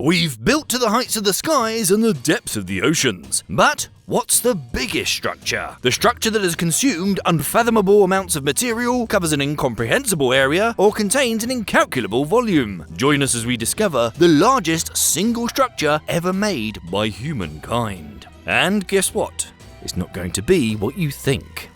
We've built to the heights of the skies and the depths of the oceans. But what's the biggest structure? The structure that has consumed unfathomable amounts of material, covers an incomprehensible area, or contains an incalculable volume. Join us as we discover the largest single structure ever made by humankind. And guess what? It's not going to be what you think.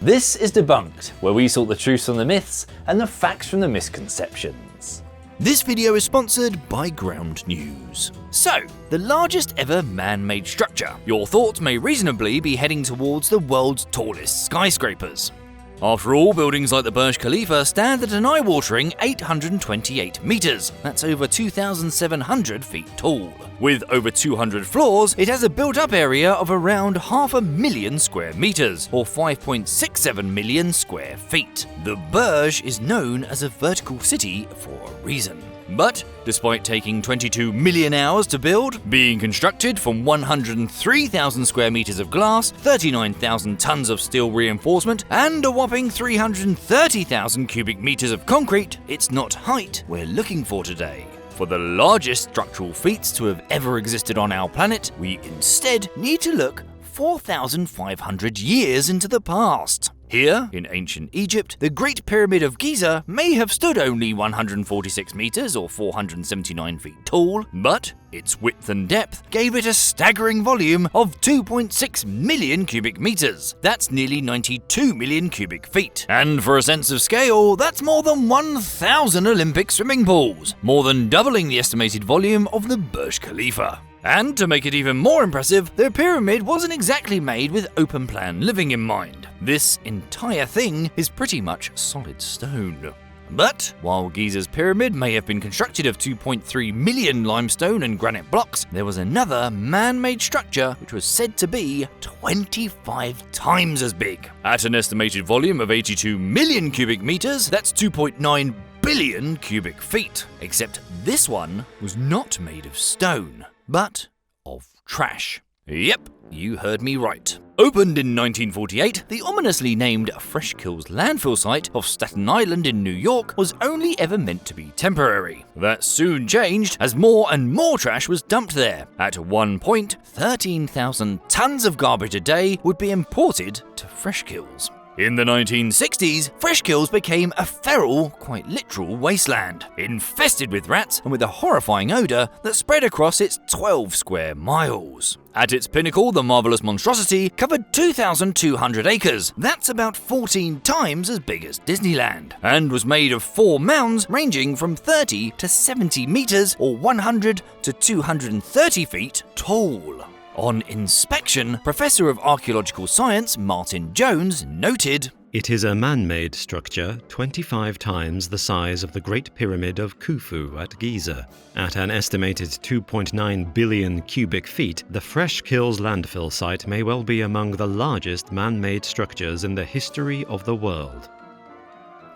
This is Debunked, where we sort the truths from the myths and the facts from the misconceptions. This video is sponsored by Ground News. So, the largest ever man-made structure. Your thoughts may reasonably be heading towards the world's tallest skyscrapers. After all, buildings like the Burj Khalifa stand at an eye-watering 828 meters. That's over 2,700 feet tall. With over 200 floors, it has a built-up area of around 500,000 square meters, or 5.67 million square feet. The Burj is known as a vertical city for a reason. But despite taking 22 million hours to build, being constructed from 103,000 square meters of glass, 39,000 tons of steel reinforcement, and a whopping 330,000 cubic meters of concrete, it's not height we're looking for today. For the largest structural feats to have ever existed on our planet, we instead need to look 4,500 years into the past. Here, in ancient Egypt, the Great Pyramid of Giza may have stood only 146 meters or 479 feet tall, but its width and depth gave it a staggering volume of 2.6 million cubic meters. That's nearly 92 million cubic feet. And for a sense of scale, that's more than 1,000 Olympic swimming pools, more than doubling the estimated volume of the Burj Khalifa. And to make it even more impressive, the pyramid wasn't exactly made with open-plan living in mind. This entire thing is pretty much solid stone. But while Giza's pyramid may have been constructed of 2.3 million limestone and granite blocks, there was another man-made structure which was said to be 25 times as big. At an estimated volume of 82 million cubic meters, that's 2.9 billion cubic feet. Except this one was not made of stone, but of trash. Yep, you heard me right. Opened in 1948, the ominously named Fresh Kills landfill site off Staten Island in New York was only ever meant to be temporary. That soon changed as more and more trash was dumped there. At one point, 13,000 tons of garbage a day would be imported to Fresh Kills. In the 1960s, Fresh Kills became a feral, quite literal wasteland, infested with rats and with a horrifying odour that spread across its 12 square miles. At its pinnacle, the marvellous monstrosity covered 2,200 acres. That's about 14 times as big as Disneyland, and was made of 4 mounds ranging from 30 to 70 metres or 100 to 230 feet tall. On inspection, Professor of Archaeological Science Martin Jones noted, "It is a man-made structure 25 times the size of the Great Pyramid of Khufu at Giza. At an estimated 2.9 billion cubic feet, the Fresh Kills landfill site may well be among the largest man-made structures in the history of the world."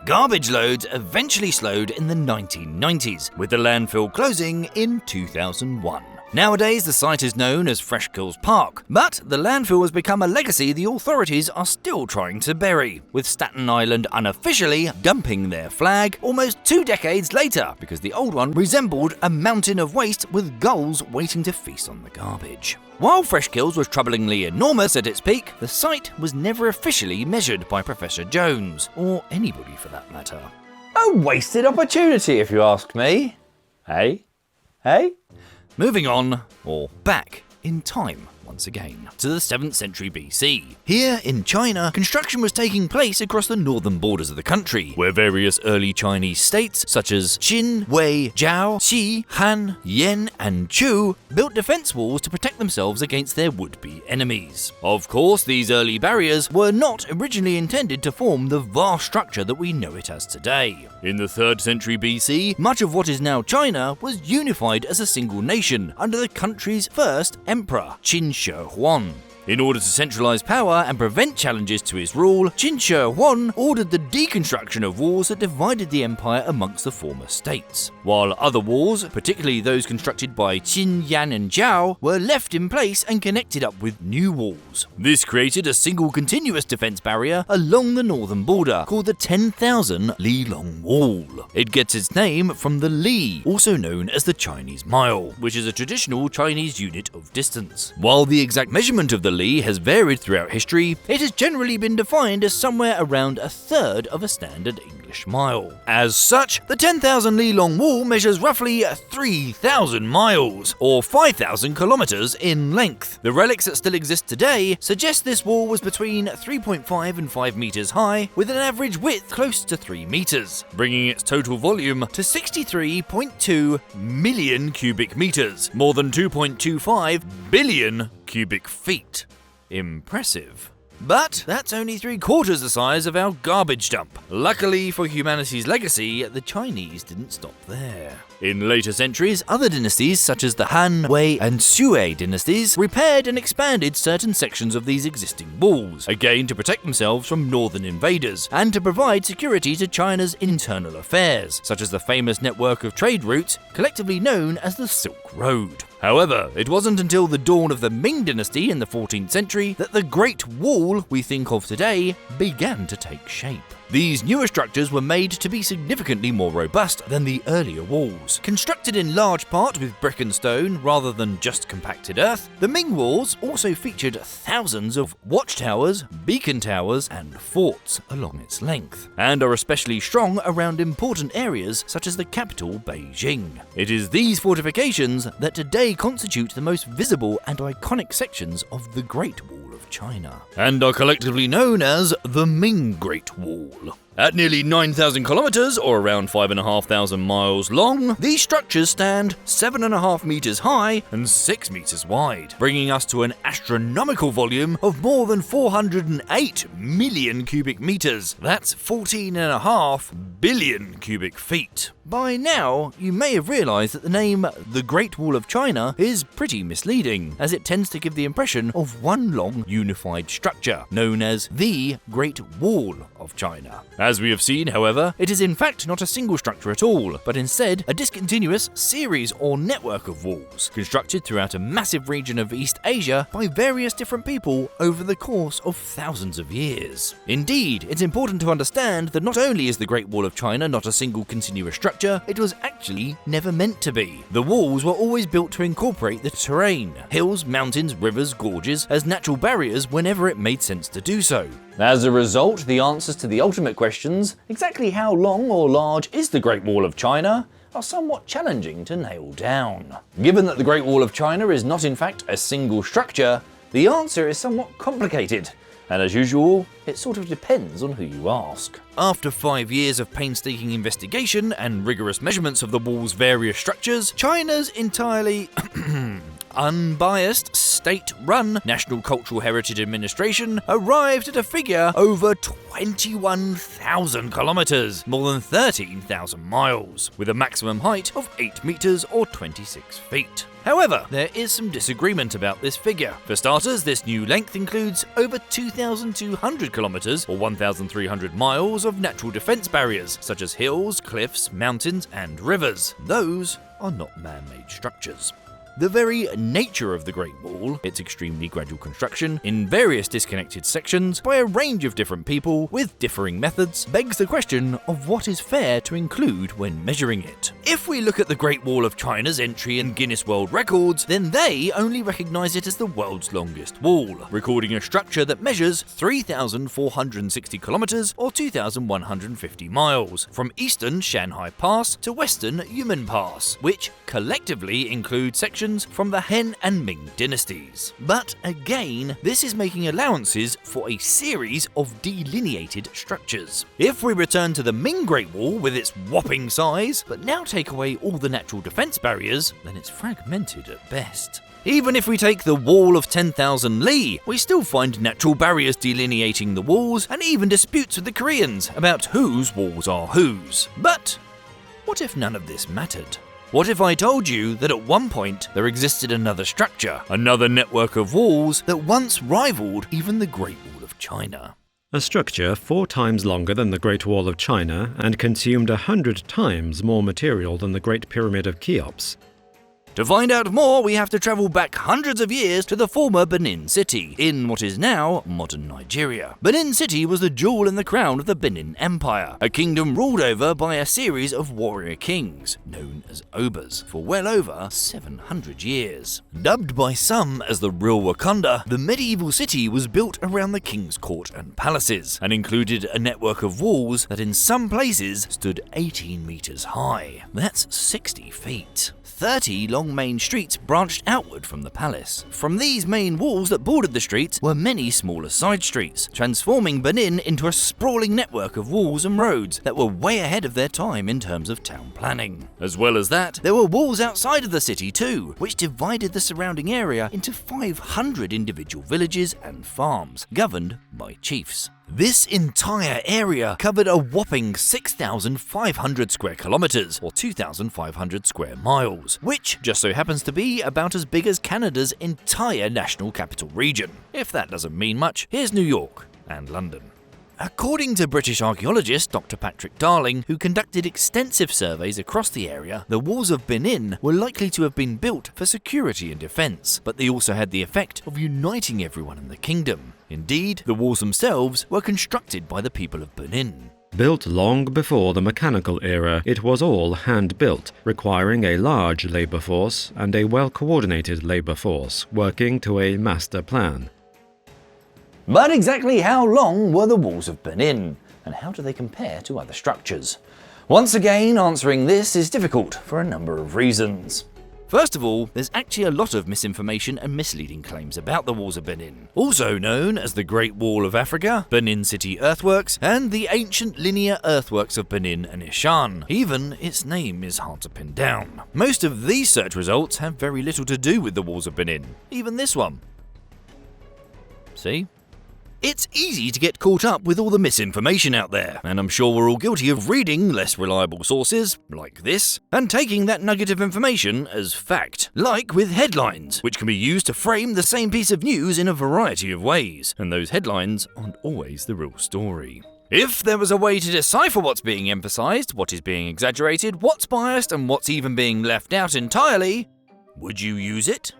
Garbage loads eventually slowed in the 1990s, with the landfill closing in 2001. Nowadays, the site is known as Fresh Kills Park, but the landfill has become a legacy the authorities are still trying to bury, with Staten Island unofficially dumping their flag almost 2 decades later because the old one resembled a mountain of waste with gulls waiting to feast on the garbage. While Fresh Kills was troublingly enormous at its peak, the site was never officially measured by Professor Jones, or anybody for that matter. A wasted opportunity, if you ask me. Hey? Moving on, or back in time once again, to the 7th century BC. Here in China, construction was taking place across the northern borders of the country, where various early Chinese states such as Qin, Wei, Zhao, Qi, Han, Yan, and Chu built defense walls to protect themselves against their would-be enemies. Of course, these early barriers were not originally intended to form the vast structure that we know it as today. In the 3rd century BC, much of what is now China was unified as a single nation under the country's first emperor, Qin Shi Huang. In order to centralize power and prevent challenges to his rule, Qin Shi Huang ordered the deconstruction of walls that divided the empire amongst the former states, while other walls, particularly those constructed by Qin, Yan and Zhao, were left in place and connected up with new walls. This created a single continuous defense barrier along the northern border, called the 10,000 Li Long Wall. It gets its name from the li, also known as the Chinese mile, which is a traditional Chinese unit of distance. While the exact measurement of the li has varied throughout history, it has generally been defined as somewhere around a third of a standard English mile. As such, the 10,000 Li Long Wall measures roughly 3,000 miles, or 5,000 kilometers in length. The relics that still exist today suggest this wall was between 3.5 and 5 meters high, with an average width close to 3 meters, bringing its total volume to 63.2 million cubic meters, more than 2.25 billion cubic feet. Impressive. But that's only 3/4 the size of our garbage dump. Luckily for humanity's legacy, the Chinese didn't stop there. In later centuries, other dynasties such as the Han, Wei and Sui dynasties repaired and expanded certain sections of these existing walls, again to protect themselves from northern invaders, and to provide security to China's internal affairs, such as the famous network of trade routes collectively known as the Silk Road. However, it wasn't until the dawn of the Ming dynasty in the 14th century that the Great Wall we think of today began to take shape. These newer structures were made to be significantly more robust than the earlier walls. Constructed in large part with brick and stone rather than just compacted earth, the Ming walls also featured thousands of watchtowers, beacon towers, and forts along its length, and are especially strong around important areas such as the capital Beijing. It is these fortifications that today constitute the most visible and iconic sections of the Great Wall of China, and are collectively known as the Ming Great Wall. At nearly 9,000 kilometers, or around 5,500 miles long, these structures stand 7.5 meters high and 6 meters wide, bringing us to an astronomical volume of more than 408 million cubic meters. That's 14.5 billion cubic feet. By now, you may have realized that the name the Great Wall of China is pretty misleading, as it tends to give the impression of one long unified structure, known as the Great Wall of China. As we have seen, however, it is in fact not a single structure at all, but instead a discontinuous series or network of walls, constructed throughout a massive region of East Asia by various different people over the course of thousands of years. Indeed, it's important to understand that not only is the Great Wall of China not a single continuous structure, it was actually never meant to be. The walls were always built to incorporate the terrain, hills, mountains, rivers, gorges, as natural barriers whenever it made sense to do so. As a result, the answers to the ultimate questions, exactly how long or large is the Great Wall of China, are somewhat challenging to nail down. Given that the Great Wall of China is not in fact a single structure, the answer is somewhat complicated, and as usual, it sort of depends on who you ask. After 5 years of painstaking investigation and rigorous measurements of the wall's various structures, China's entirely unbiased, state-run National Cultural Heritage Administration arrived at a figure over 21,000 kilometers, more than 13,000 miles, with a maximum height of 8 meters or 26 feet. However, there is some disagreement about this figure. For starters, this new length includes over 2,200 kilometers or 1,300 miles of natural defense barriers, such as hills, cliffs, mountains, and rivers. Those are not man-made structures. The very nature of the Great Wall, its extremely gradual construction in various disconnected sections by a range of different people with differing methods, begs the question of what is fair to include when measuring it. If we look at the Great Wall of China's entry in Guinness World Records, then they only recognise it as the world's longest wall, recording a structure that measures 3,460 kilometers or 2,150 miles, from eastern Shanhai Pass to western Yumen Pass, which collectively include sections from the Han and Ming dynasties. But again, this is making allowances for a series of delineated structures. If we return to the Ming Great Wall with its whopping size, but now take away all the natural defense barriers, then it's fragmented at best. Even if we take the Wall of 10,000 Li, we still find natural barriers delineating the walls and even disputes with the Koreans about whose walls are whose. But what if none of this mattered? What if I told you that at one point there existed another structure, another network of walls that once rivaled even the Great Wall of China? A structure 4 times longer than the Great Wall of China and consumed 100 times more material than the Great Pyramid of Cheops. To find out more, we have to travel back hundreds of years to the former Benin city, in what is now modern Nigeria. Benin city was the jewel in the crown of the Benin Empire, a kingdom ruled over by a series of warrior kings, known as Obas, for well over 700 years. Dubbed by some as the real Wakanda, the medieval city was built around the king's court and palaces, and included a network of walls that in some places stood 18 meters high. That's 60 feet. 30 long main streets branched outward from the palace. From these main walls that bordered the streets were many smaller side streets, transforming Benin into a sprawling network of walls and roads that were way ahead of their time in terms of town planning. As well as that, there were walls outside of the city too, which divided the surrounding area into 500 individual villages and farms, governed by chiefs. This entire area covered a whopping 6,500 square kilometers, or 2,500 square miles, which just so happens to be about as big as Canada's entire national capital region. If that doesn't mean much, here's New York and London. According to British archaeologist Dr. Patrick Darling, who conducted extensive surveys across the area, the walls of Benin were likely to have been built for security and defense, but they also had the effect of uniting everyone in the kingdom. Indeed, the walls themselves were constructed by the people of Benin. Built long before the mechanical era, it was all hand-built, requiring a large labour force and a well-coordinated labour force, working to a master plan. But exactly how long were the walls of Benin, and how do they compare to other structures? Once again, answering this is difficult for a number of reasons. First of all, there's actually a lot of misinformation and misleading claims about the walls of Benin, also known as the Great Wall of Africa, Benin City Earthworks, and the ancient linear earthworks of Benin and Ishan. Even its name is hard to pin down. Most of these search results have very little to do with the walls of Benin, even this one. See? It's easy to get caught up with all the misinformation out there, and I'm sure we're all guilty of reading less reliable sources, like this, and taking that nugget of information as fact, like with headlines, which can be used to frame the same piece of news in a variety of ways, and those headlines aren't always the real story. If there was a way to decipher what's being emphasized, what is being exaggerated, what's biased, and what's even being left out entirely, would you use it?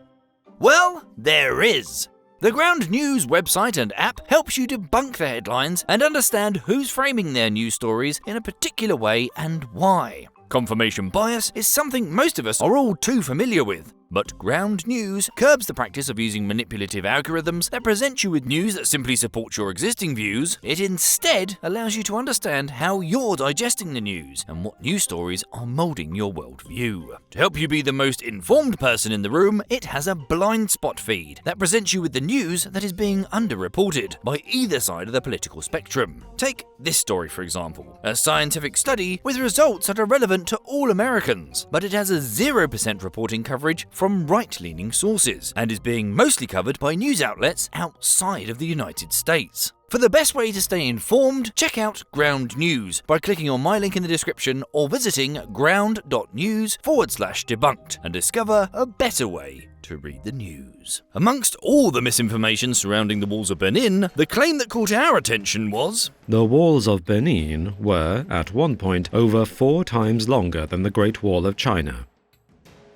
Well, there is. The Ground News website and app helps you debunk the headlines and understand who's framing their news stories in a particular way and why. Confirmation bias is something most of us are all too familiar with, but Ground News curbs the practice of using manipulative algorithms that present you with news that simply supports your existing views. It instead allows you to understand how you're digesting the news and what news stories are moulding your worldview. To help you be the most informed person in the room, it has a blind spot feed that presents you with the news that is being underreported by either side of the political spectrum. Take this story, for example, a scientific study with results that are relevant to all Americans, but it has a 0% reporting coverage from right-leaning sources, and is being mostly covered by news outlets outside of the United States. For the best way to stay informed, check out Ground News by clicking on my link in the description or visiting ground.news/debunked and discover a better way to read the news. Amongst all the misinformation surrounding the walls of Benin, the claim that caught our attention was The walls of Benin were, at one point, over 4 times longer than the Great Wall of China.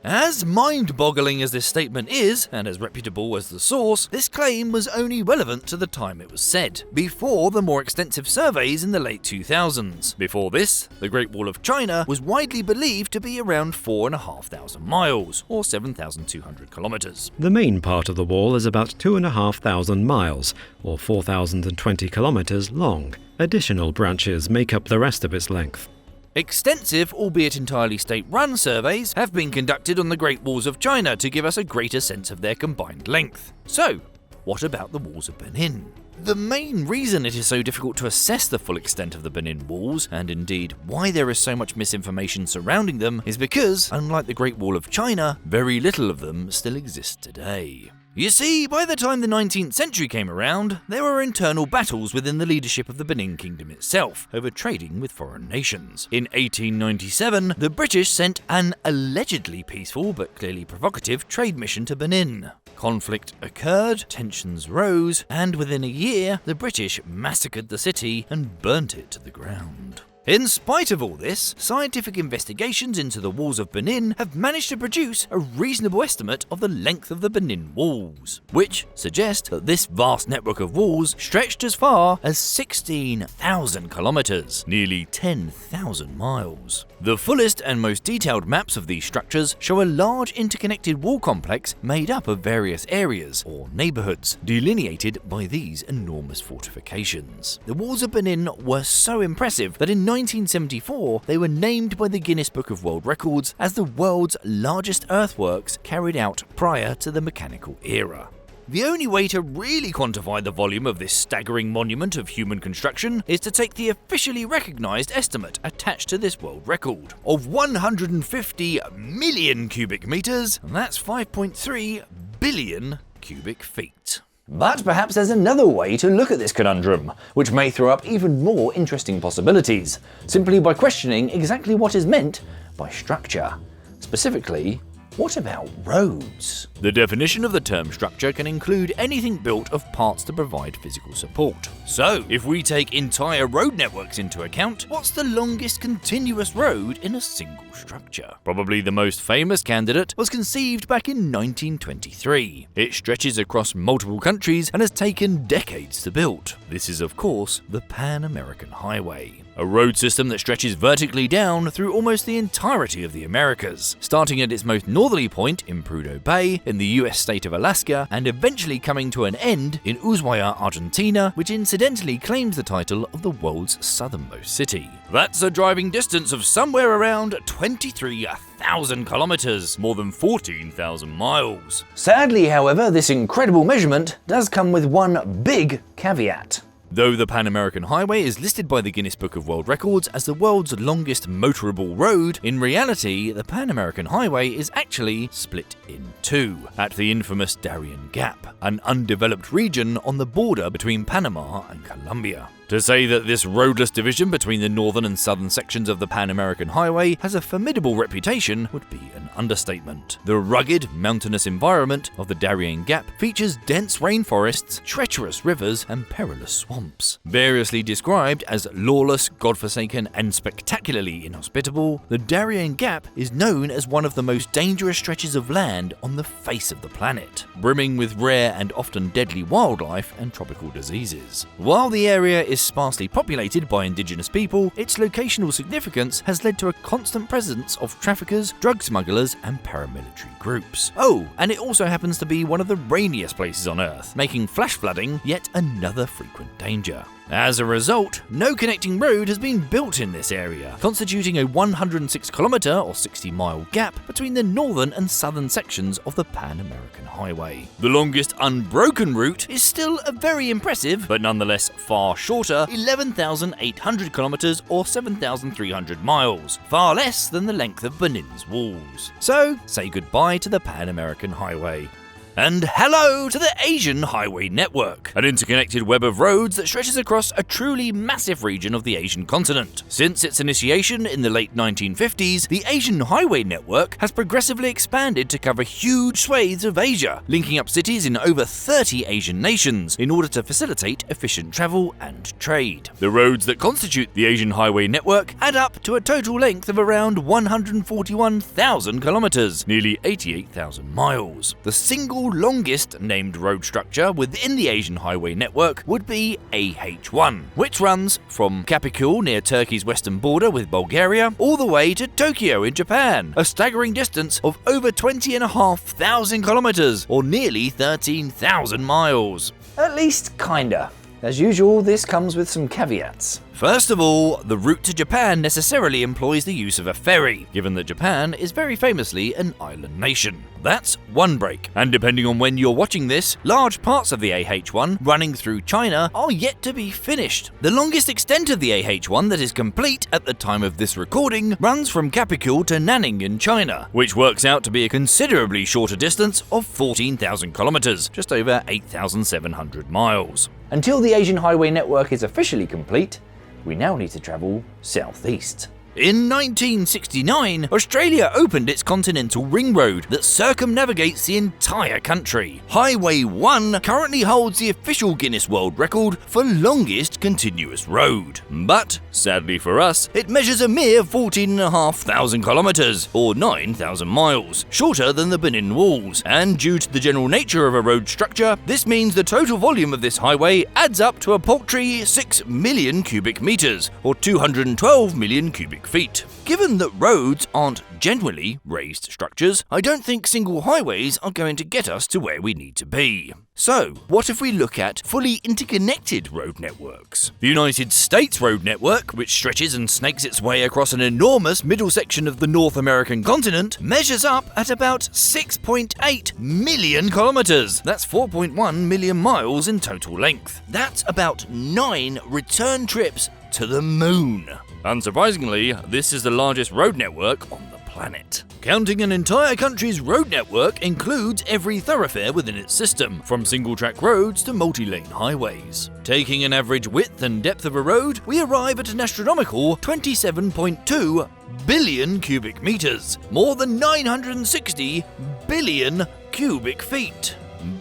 As mind-boggling as this statement is, and as reputable as the source, this claim was only relevant to the time it was said, before the more extensive surveys in the late 2000s. Before this, the Great Wall of China was widely believed to be around 4,500 miles, or 7,200 kilometers. The main part of the wall is about 2,500 miles, or 4,020 kilometers long. Additional branches make up the rest of its length. Extensive, albeit entirely state-run surveys have been conducted on the Great Walls of China to give us a greater sense of their combined length. So, what about the walls of Benin? The main reason it is so difficult to assess the full extent of the Benin walls, and indeed why there is so much misinformation surrounding them, is because, unlike the Great Wall of China, very little of them still exists today. You see, by the time the 19th century came around, there were internal battles within the leadership of the Benin Kingdom itself over trading with foreign nations. In 1897, the British sent an allegedly peaceful but clearly provocative trade mission to Benin. Conflict occurred, tensions rose, and within a year, the British massacred the city and burnt it to the ground. In spite of all this, scientific investigations into the walls of Benin have managed to produce a reasonable estimate of the length of the Benin walls, which suggest that this vast network of walls stretched as far as 16,000 kilometers, nearly 10,000 miles. The fullest and most detailed maps of these structures show a large interconnected wall complex made up of various areas, or neighborhoods, delineated by these enormous fortifications. The walls of Benin were so impressive that in 1974, they were named by the Guinness Book of World Records as the world's largest earthworks carried out prior to the mechanical era. The only way to really quantify the volume of this staggering monument of human construction is to take the officially recognised estimate attached to this world record of 150 million cubic metres, and that's 5.3 billion cubic feet. But perhaps there's another way to look at this conundrum, which may throw up even more interesting possibilities, simply by questioning exactly what is meant by structure. Specifically, what about roads? The definition of the term structure can include anything built of parts to provide physical support. So, if we take entire road networks into account, what's the longest continuous road in a single structure? Probably the most famous candidate was conceived back in 1923. It stretches across multiple countries and has taken decades to build. This is, of course, the Pan American Highway. A road system that stretches vertically down through almost the entirety of the Americas, starting at its most northerly point in Prudhoe Bay in the US state of Alaska, and eventually coming to an end in Ushuaia, Argentina, which incidentally claims the title of the world's southernmost city. That's a driving distance of somewhere around 23,000 kilometers, more than 14,000 miles. Sadly, however, this incredible measurement does come with one big caveat. Though the Pan American Highway is listed by the Guinness Book of World Records as the world's longest motorable road, in reality, the Pan American Highway is actually split in two at the infamous Darien Gap, an undeveloped region on the border between Panama and Colombia. To say that this roadless division between the northern and southern sections of the Pan American Highway has a formidable reputation would be an understatement. The rugged, mountainous environment of the Darien Gap features dense rainforests, treacherous rivers, and perilous swamps. Variously described as lawless, godforsaken, and spectacularly inhospitable, the Darien Gap is known as one of the most dangerous stretches of land on the face of the planet, brimming with rare and often deadly wildlife and tropical diseases. While the area is sparsely populated by indigenous people, its locational significance has led to a constant presence of traffickers, drug smugglers, and paramilitary groups. Oh, and it also happens to be one of the rainiest places on Earth, making flash flooding yet another frequent danger. As a result, no connecting road has been built in this area, constituting a 106-kilometre or 60-mile gap between the northern and southern sections of the Pan American Highway. The longest unbroken route is still a very impressive, but nonetheless far shorter, 11,800 kilometres or 7,300 miles, far less than the length of Benin's walls. So, say goodbye to the Pan American Highway. And hello to the Asian Highway Network, an interconnected web of roads that stretches across a truly massive region of the Asian continent. Since its initiation in the late 1950s, the Asian Highway Network has progressively expanded to cover huge swathes of Asia, linking up cities in over 30 Asian nations in order to facilitate efficient travel and trade. The roads that constitute the Asian Highway Network add up to a total length of around 141,000 kilometers, nearly 88,000 miles. The single longest named road structure within the Asian Highway Network would be AH1, which runs from Capicul near Turkey's western border with Bulgaria all the way to Tokyo in Japan, a staggering distance of over 20,500 kilometers or nearly 13,000 miles. At least kinda. As usual, this comes with some caveats. First of all, the route to Japan necessarily employs the use of a ferry, given that Japan is very famously an island nation. That's one break, and depending on when you're watching this, large parts of the AH-1 running through China are yet to be finished. The longest extent of the AH-1 that is complete at the time of this recording runs from Capicul to Nanning in China, which works out to be a considerably shorter distance of 14,000 kilometers, just over 8,700 miles. Until the Asian highway network is officially complete, we now need to travel southeast. In 1969, Australia opened its Continental Ring Road that circumnavigates the entire country. Highway 1 currently holds the official Guinness World Record for longest continuous road. But, sadly for us, it measures a mere 14,500 kilometers, or 9,000 miles, shorter than the Benin walls, and due to the general nature of a road structure, this means the total volume of this highway adds up to a paltry 6 million cubic meters, or 212 million cubic feet. Given that roads aren't generally raised structures, I don't think single highways are going to get us to where we need to be. So, what if we look at fully interconnected road networks? The United States road network, which stretches and snakes its way across an enormous middle section of the North American continent, measures up at about 6.8 million kilometers. That's 4.1 million miles in total length. That's about 9 return trips to the moon. Unsurprisingly, this is the largest road network on the planet. Counting an entire country's road network includes every thoroughfare within its system, from single-track roads to multi-lane highways. Taking an average width and depth of a road, we arrive at an astronomical 27.2 billion cubic meters, more than 960 billion cubic feet.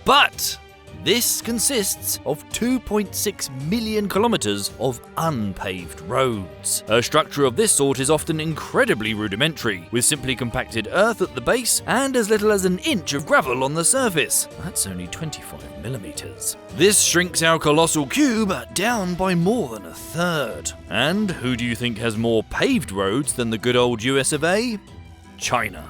But this consists of 2.6 million kilometers of unpaved roads. A structure of this sort is often incredibly rudimentary, with simply compacted earth at the base and as little as an inch of gravel on the surface. That's only 25 millimeters. This shrinks our colossal cube down by more than a third. And who do you think has more paved roads than the good old US of A? China.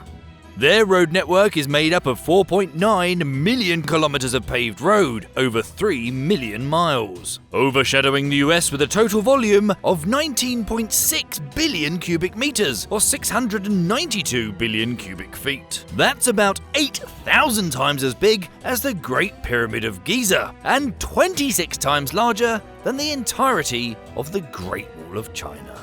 Their road network is made up of 4.9 million kilometers of paved road, over 3 million miles, overshadowing the US with a total volume of 19.6 billion cubic meters, or 692 billion cubic feet. That's about 8,000 times as big as the Great Pyramid of Giza, and 26 times larger than the entirety of the Great Wall of China.